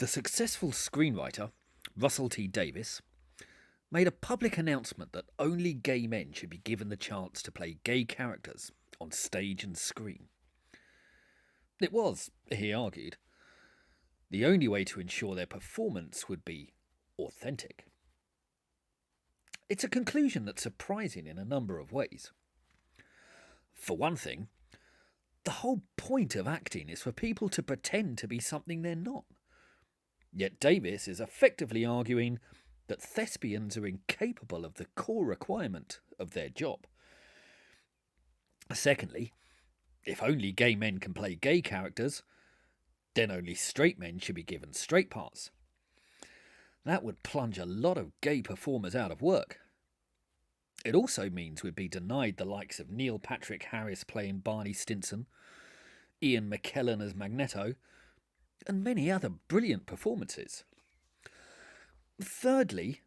The successful screenwriter, Russell T Davies, made a public announcement that only gay men should be given the chance to play gay characters on stage and screen. It was, he argued, the only way to ensure their performance would be authentic. It's a conclusion that's surprising in a number of ways. For one thing, the whole point of acting is for people to pretend to be something they're not. Yet Davies is effectively arguing that thespians are incapable of the core requirement of their job. Secondly, if only gay men can play gay characters, then only straight men should be given straight parts. That would plunge a lot of gay performers out of work. It also means we'd be denied the likes of Neil Patrick Harris playing Barney Stinson, Ian McKellen as Magneto, and many other brilliant performances. Thirdly,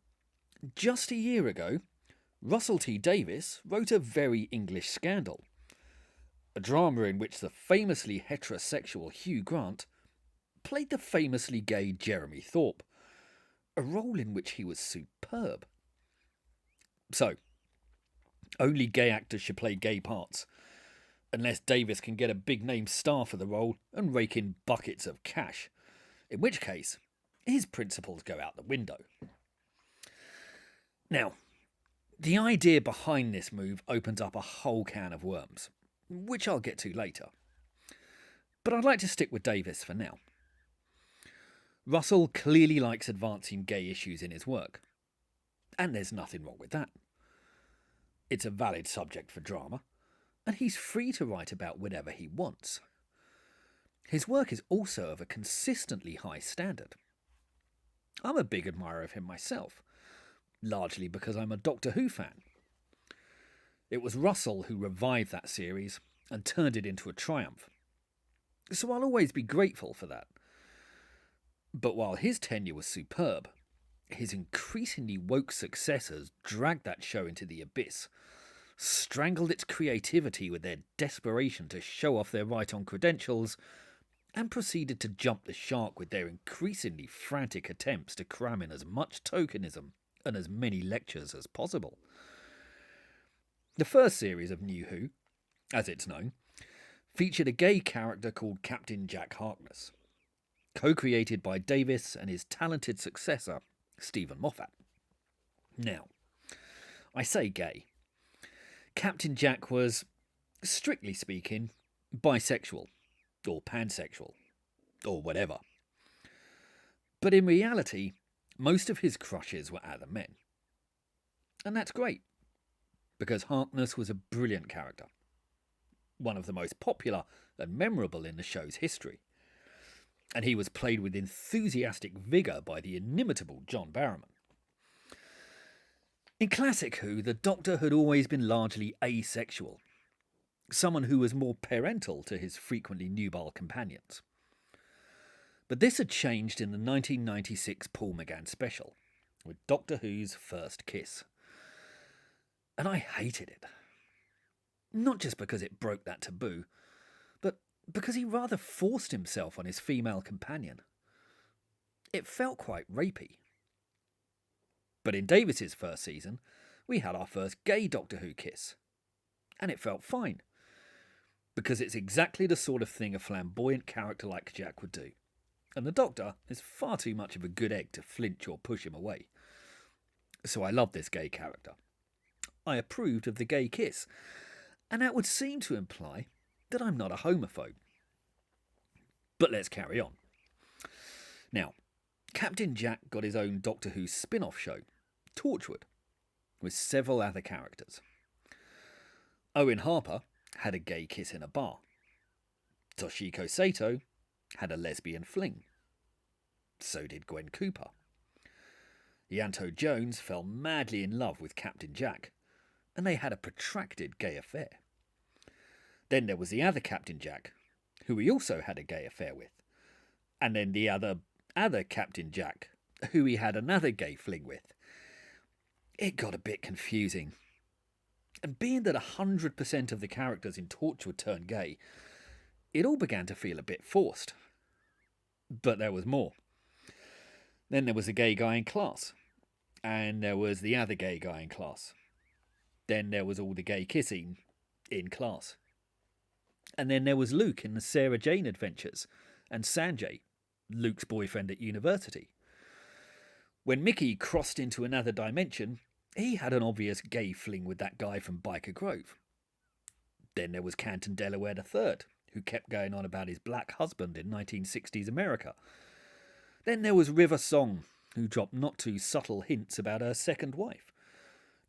just a year ago, Russell T Davies wrote A Very English Scandal, a drama in which the famously heterosexual Hugh Grant played the famously gay Jeremy Thorpe, a role in which he was superb. So, only gay actors should play gay parts, unless Davies can get a big-name star for the role and rake in buckets of cash, in which case his principles go out the window. Now, the idea behind this move opens up a whole can of worms, which I'll get to later. But I'd like to stick with Davies for now. Russell clearly likes advancing gay issues in his work, and there's nothing wrong with that. It's a valid subject for drama, and he's free to write about whatever he wants. His work is also of a consistently high standard. I'm a big admirer of him myself, largely because I'm a Doctor Who fan. It was Russell who revived that series and turned it into a triumph, so I'll always be grateful for that. But while his tenure was superb, his increasingly woke successors dragged that show into the abyss, strangled its creativity with their desperation to show off their right-on credentials, and proceeded to jump the shark with their increasingly frantic attempts to cram in as much tokenism and as many lectures as possible. The first series of New Who, as it's known, featured a gay character called Captain Jack Harkness, co-created by Davies and his talented successor, Stephen Moffat. Now, I say gay. Captain Jack was, strictly speaking, bisexual, or pansexual, or whatever. But in reality, most of his crushes were other men. And that's great, because Harkness was a brilliant character, one of the most popular and memorable in the show's history. And he was played with enthusiastic vigour by the inimitable John Barrowman. In classic Who, the Doctor had always been largely asexual, someone who was more parental to his frequently nubile companions. But this had changed in the 1996 Paul McGann special, with Doctor Who's First Kiss. And I hated it. Not just because it broke that taboo, but because he rather forced himself on his female companion. It felt quite rapey. But in Davies's first season, we had our first gay Doctor Who kiss. And it felt fine. Because it's exactly the sort of thing a flamboyant character like Jack would do. And the Doctor is far too much of a good egg to flinch or push him away. So I loved this gay character. I approved of the gay kiss. And that would seem to imply that I'm not a homophobe. But let's carry on. Now, Captain Jack got his own Doctor Who spin-off show, Torchwood, with several other characters. Owen Harper had a gay kiss in a bar. Toshiko Sato had a lesbian fling. So did Gwen Cooper. Yanto Jones fell madly in love with Captain Jack, and they had a protracted gay affair. Then there was the other Captain Jack, who he also had a gay affair with. And then the other Captain Jack, who he had another gay fling with. It got a bit confusing. And being that 100% of the characters in Torchwood turned gay, it all began to feel a bit forced. But there was more. Then there was a gay guy in class, and there was the other gay guy in class. Then there was all the gay kissing in class. And then there was Luke in the Sarah Jane Adventures, and Sanjay, Luke's boyfriend at university. When Mickey crossed into another dimension, he had an obvious gay fling with that guy from Biker Grove. Then there was Canton Delaware III, who kept going on about his black husband in 1960s America. Then there was River Song, who dropped not too subtle hints about her second wife.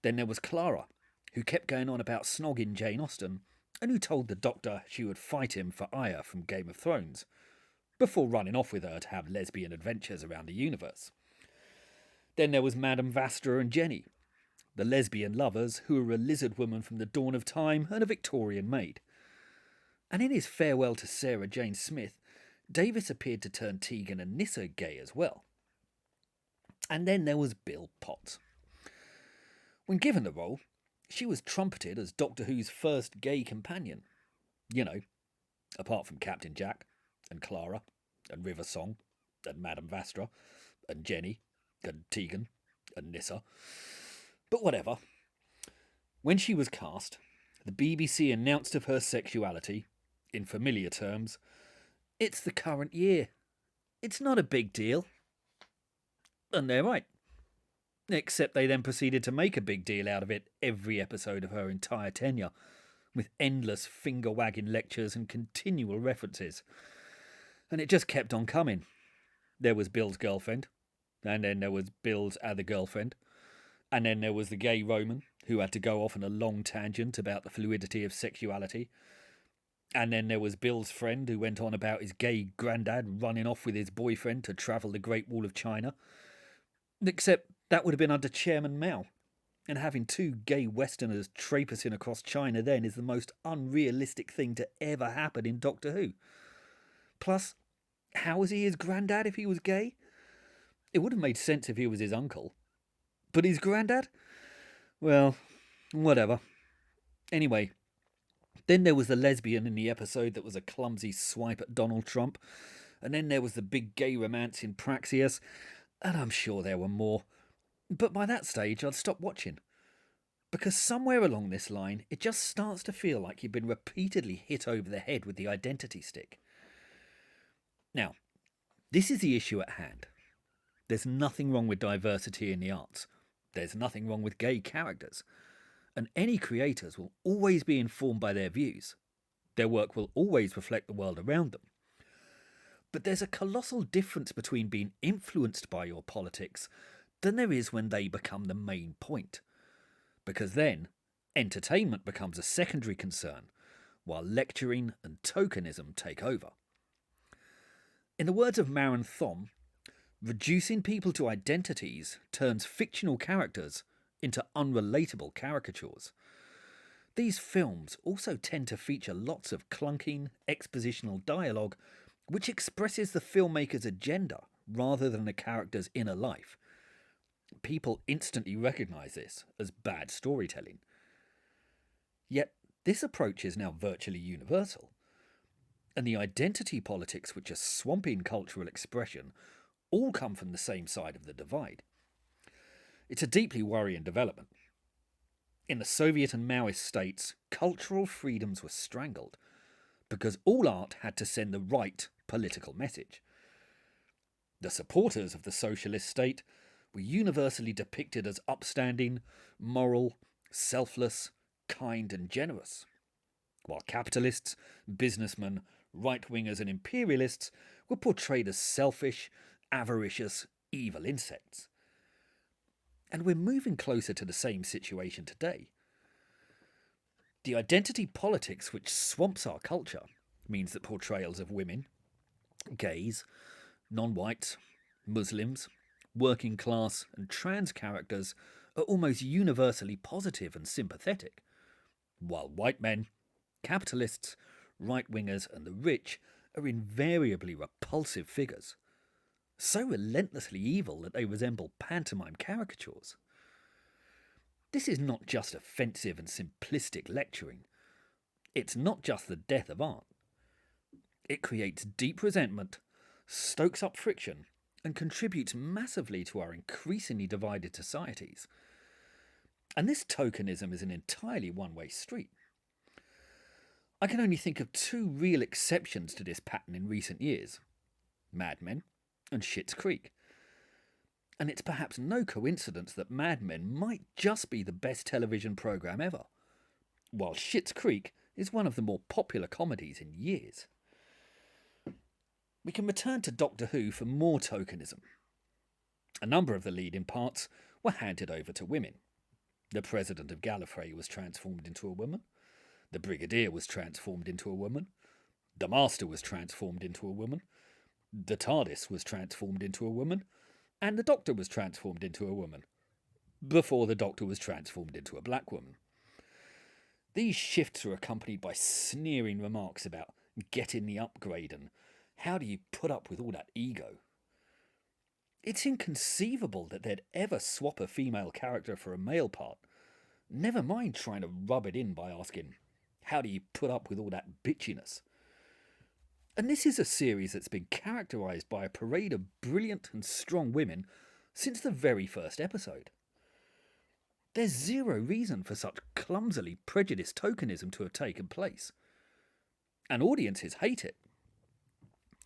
Then there was Clara, who kept going on about snogging Jane Austen, and who told the Doctor she would fight him for Arya from Game of Thrones, before running off with her to have lesbian adventures around the universe. Then there was Madame Vastra and Jenny, the lesbian lovers who were a lizard woman from the dawn of time and a Victorian maid. And in his farewell to Sarah Jane Smith, Davis appeared to turn Tegan and Nyssa gay as well. And then there was Bill Potts. When given the role, she was trumpeted as Doctor Who's first gay companion. You know, apart from Captain Jack, and Clara, and River Song, and Madame Vastra, and Jenny, and Tegan, and Nyssa. But whatever. When she was cast, the BBC announced of her sexuality, in familiar terms, "It's the current year. It's not a big deal." And they're right. Except they then proceeded to make a big deal out of it every episode of her entire tenure, with endless finger-wagging lectures and continual references. And it just kept on coming. There was Bill's girlfriend, and then there was Bill's other girlfriend, and then there was the gay Roman, who had to go off on a long tangent about the fluidity of sexuality, and then there was Bill's friend, who went on about his gay granddad running off with his boyfriend to travel the Great Wall of China. Except that would have been under Chairman Mao, and having two gay Westerners traipsing across China then is the most unrealistic thing to ever happen in Doctor Who. Plus, how was he his granddad if he was gay? It would have made sense if he was his uncle. But his granddad? Well, whatever. Anyway, then there was the lesbian in the episode that was a clumsy swipe at Donald Trump, and then there was the big gay romance in Praxius, and I'm sure there were more. But by that stage, I'd stopped watching. Because somewhere along this line, it just starts to feel like you've been repeatedly hit over the head with the identity stick. Now, this is the issue at hand. There's nothing wrong with diversity in the arts. There's nothing wrong with gay characters. And any creators will always be informed by their views. Their work will always reflect the world around them. But there's a colossal difference between being influenced by your politics than there is when they become the main point. Because then, entertainment becomes a secondary concern, while lecturing and tokenism take over. In the words of Maron Thom, reducing people to identities turns fictional characters into unrelatable caricatures. These films also tend to feature lots of clunking, expositional dialogue which expresses the filmmaker's agenda rather than the character's inner life. People instantly recognise this as bad storytelling. Yet this approach is now virtually universal, and the identity politics which are swamping cultural expression all come from the same side of the divide. It's a deeply worrying development. In the Soviet and Maoist states, cultural freedoms were strangled because all art had to send the right political message. The supporters of the socialist state were universally depicted as upstanding, moral, selfless, kind and generous, while capitalists, businessmen, right-wingers and imperialists were portrayed as selfish, avaricious, evil insects. And we're moving closer to the same situation today. The identity politics which swamps our culture means that portrayals of women, gays, non-whites, Muslims, working class and trans characters are almost universally positive and sympathetic, while white men, capitalists, right-wingers and the rich are invariably repulsive figures, so relentlessly evil that they resemble pantomime caricatures. This is not just offensive and simplistic lecturing. It's not just the death of art. It creates deep resentment, stokes up friction, and contributes massively to our increasingly divided societies. And this tokenism is an entirely one-way street. I can only think of two real exceptions to this pattern in recent years: Mad Men and Schitt's Creek. And it's perhaps no coincidence that Mad Men might just be the best television programme ever, while Schitt's Creek is one of the more popular comedies in years. We can return to Doctor Who for more tokenism. A number of the leading parts were handed over to women. The President of Gallifrey was transformed into a woman. The Brigadier was transformed into a woman. The Master was transformed into a woman. The TARDIS was transformed into a woman. And the Doctor was transformed into a woman, before the Doctor was transformed into a black woman. These shifts are accompanied by sneering remarks about getting the upgrade and how do you put up with all that ego. It's inconceivable that they'd ever swap a female character for a male part, never mind trying to rub it in by asking, how do you put up with all that bitchiness? And this is a series that's been characterised by a parade of brilliant and strong women since the very first episode. There's zero reason for such clumsily prejudiced tokenism to have taken place. And audiences hate it.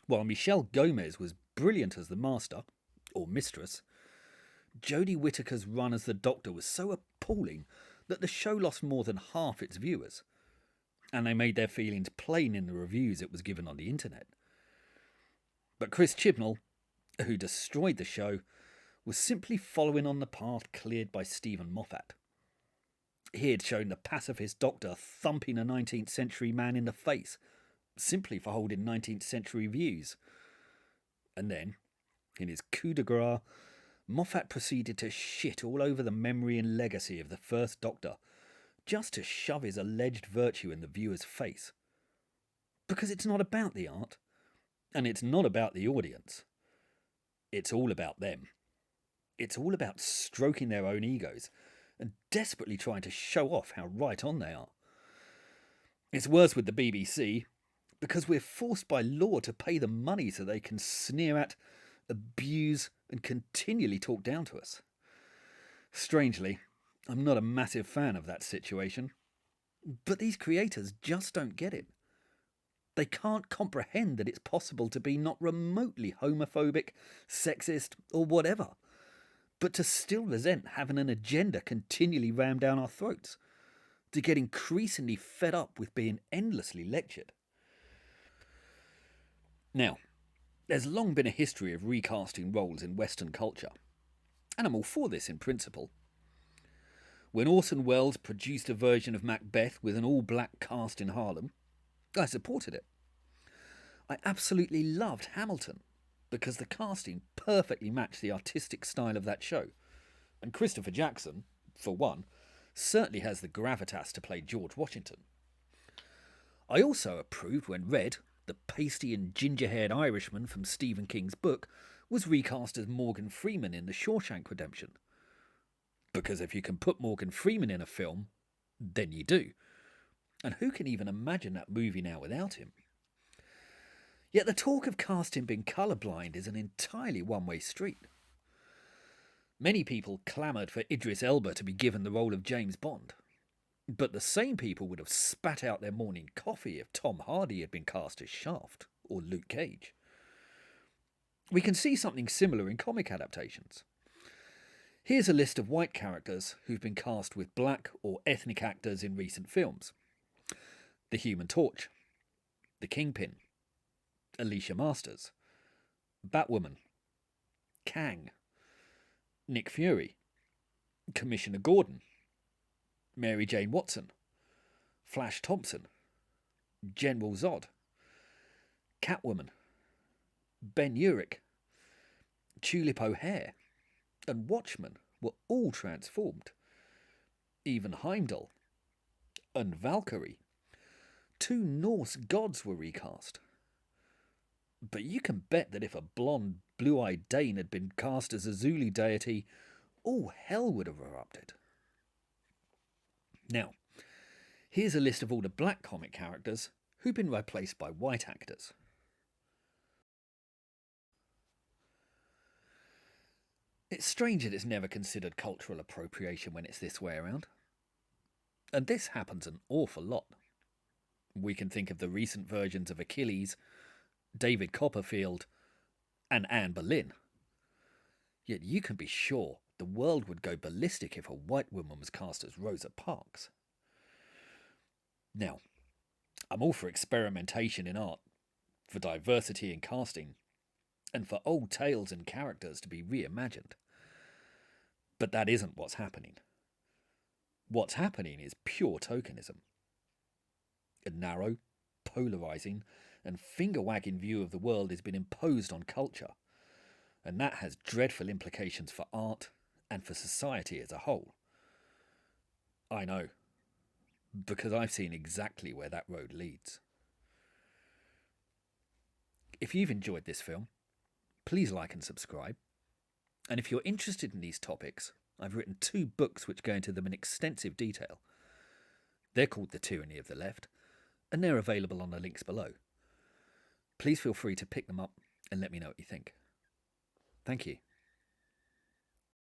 While Michelle Gomez was brilliant as the Master, or Mistress, Jodie Whittaker's run as the Doctor was so appalling that the show lost more than half its viewers, and they made their feelings plain in the reviews it was given on the internet. But Chris Chibnall, who destroyed the show, was simply following on the path cleared by Stephen Moffat. He had shown the pacifist Doctor thumping a 19th century man in the face, simply for holding 19th century views. And then, in his coup de grace, Moffat proceeded to shit all over the memory and legacy of the first Doctor, just to shove his alleged virtue in the viewer's face. Because it's not about the art, and it's not about the audience. It's all about them. It's all about stroking their own egos and desperately trying to show off how right on they are. It's worse with the BBC, because we're forced by law to pay them money so they can sneer at, abuse, and continually talk down to us. Strangely, I'm not a massive fan of that situation. But these creators just don't get it. They can't comprehend that it's possible to be not remotely homophobic, sexist, or whatever, but to still resent having an agenda continually rammed down our throats, to get increasingly fed up with being endlessly lectured. Now, there's long been a history of recasting roles in Western culture, and I'm all for this in principle. When Orson Welles produced a version of Macbeth with an all-black cast in Harlem, I supported it. I absolutely loved Hamilton, because the casting perfectly matched the artistic style of that show. And Christopher Jackson, for one, certainly has the gravitas to play George Washington. I also approved when Red, the pasty and ginger-haired Irishman from Stephen King's book, was recast as Morgan Freeman in The Shawshank Redemption. Because if you can put Morgan Freeman in a film, then you do. And who can even imagine that movie now without him? Yet the talk of casting being colourblind is an entirely one-way street. Many people clamoured for Idris Elba to be given the role of James Bond. But the same people would have spat out their morning coffee if Tom Hardy had been cast as Shaft or Luke Cage. We can see something similar in comic adaptations. Here's a list of white characters who've been cast with black or ethnic actors in recent films. The Human Torch, The Kingpin, Alicia Masters, Batwoman, Kang, Nick Fury, Commissioner Gordon, Mary Jane Watson, Flash Thompson, General Zod, Catwoman, Ben Urich, Tulip O'Hare, and Watchmen were all transformed. Even Heimdall and Valkyrie. 2 Norse gods were recast. But you can bet that if a blonde, blue-eyed Dane had been cast as a Zulu deity, all hell would have erupted. Now, here's a list of all the black comic characters who've been replaced by white actors. It's strange that it's never considered cultural appropriation when it's this way around. And this happens an awful lot. We can think of the recent versions of Achilles, David Copperfield, and Anne Boleyn. Yet you can be sure the world would go ballistic if a white woman was cast as Rosa Parks. Now, I'm all for experimentation in art, for diversity in casting, and for old tales and characters to be reimagined. But that isn't what's happening. What's happening is pure tokenism. A narrow, polarising, and finger-wagging view of the world has been imposed on culture, and that has dreadful implications for art and for society as a whole. I know, because I've seen exactly where that road leads. If you've enjoyed this film, please like and subscribe. And if you're interested in these topics, I've written 2 books which go into them in extensive detail. They're called The Tyranny of the Left, and they're available on the links below. Please feel free to pick them up and let me know what you think. Thank you.